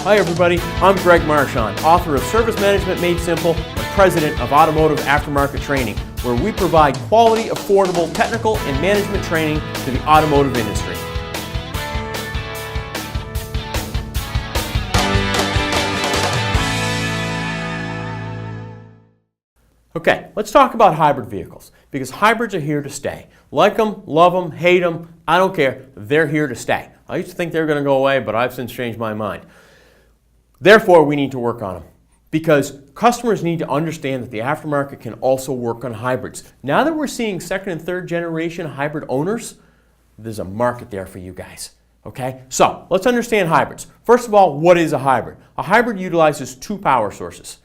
Hi everybody, I'm Greg Marchand, author of Service Management Made Simple and president of Automotive Aftermarket Training, where we provide quality, affordable, technical, and management training to the automotive industry. Okay, let's talk about hybrid vehicles, because hybrids are here to stay. Like them, love them, hate them, I don't care, they're here to stay. I used to think they were going to go away, but I've since changed my mind. Therefore, we need to work on them, because customers need to understand that the aftermarket can also work on hybrids. Now that we're seeing second and third generation hybrid owners, there's a market there for you guys. Okay, so let's understand hybrids. First of all, what is a hybrid? A hybrid utilizes two power sources.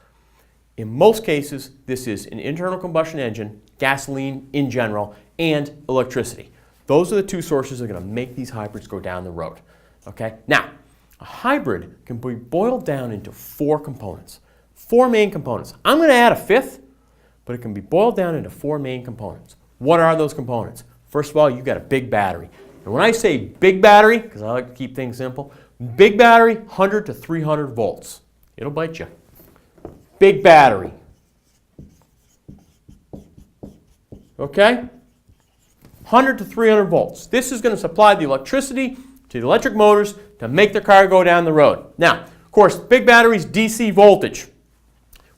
In most cases, this is an internal combustion engine, gasoline in general, and electricity. Those are the two sources that are going to make these hybrids go down the road. Okay? Now, a hybrid can be boiled down into four components. Four main components. I'm going to add a fifth, but it can be boiled down into four main components. What are those components? First of all, you've got a big battery. And when I say big battery, because I like to keep things simple, big battery, 100 to 300 volts. It'll bite you. Big battery. Okay? 100 to 300 volts. This is going to supply the electricity to the electric motors to make their car go down the road. Now, of course, big batteries, DC voltage.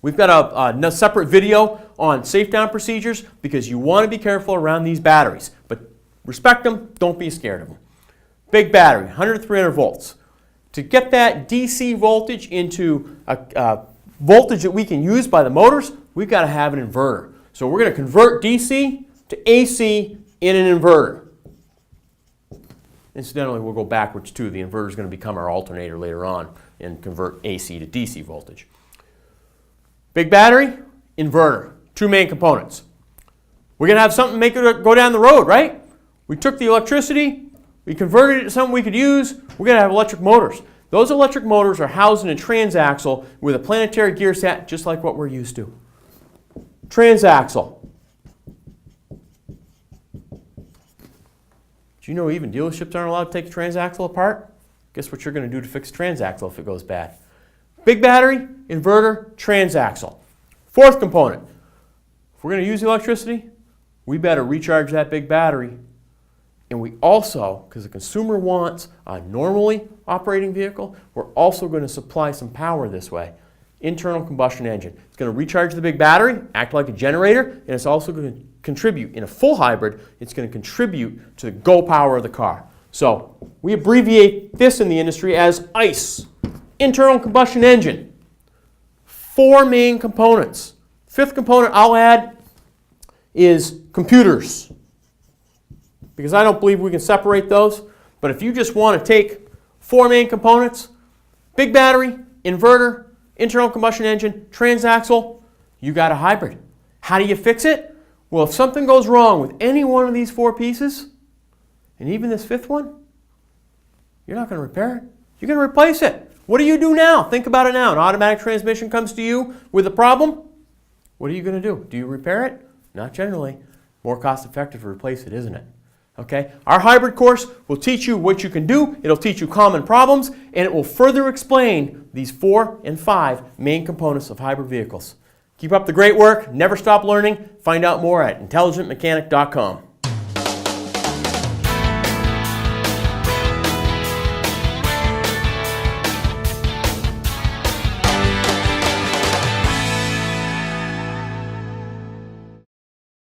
We've got a separate video on safe down procedures because you want to be careful around these batteries. But respect them, don't be scared of them. Big battery, 100 to 300 volts. To get that DC voltage into a voltage that we can use by the motors, we've got to have an inverter. So we're going to convert DC to AC in an inverter. Incidentally, we'll go backwards too. The inverter is going to become our alternator later on and convert AC to DC voltage. Big battery, inverter, two main components. We're going to have something to make it go down the road, right? We took the electricity, we converted it to something we could use, we're going to have electric motors. Those electric motors are housed in a transaxle with a planetary gear set, just like what we're used to. Transaxle. Do you know even dealerships aren't allowed to take a transaxle apart? Guess what you're going to do to fix a transaxle if it goes bad? Big battery, inverter, transaxle. Fourth component. If we're going to use the electricity, we better recharge that big battery. And we also, because the consumer wants a normally operating vehicle, we're also going to supply some power this way. Internal combustion engine. It's going to recharge the big battery, act like a generator, and it's also going to contribute, in a full hybrid, it's going to contribute to the go power of the car. So we abbreviate this in the industry as ICE, internal combustion engine. Four main components. Fifth component I'll add is computers, because I don't believe we can separate those. But if you just want to take four main components, big battery, inverter, internal combustion engine, transaxle, you got a hybrid. How do you fix it? Well, if something goes wrong with any one of these four pieces, and even this fifth one, you're not going to repair it. You're going to replace it. What do you do now? Think about it now. An automatic transmission comes to you with a problem. What are you going to do? Do you repair it? Not generally. More cost effective to replace it, isn't it? Okay? Our hybrid course will teach you what you can do, it'll teach you common problems, and it will further explain these 4 and 5 main components of hybrid vehicles. Keep up the great work, never stop learning. Find out more at intelligentmechanic.com.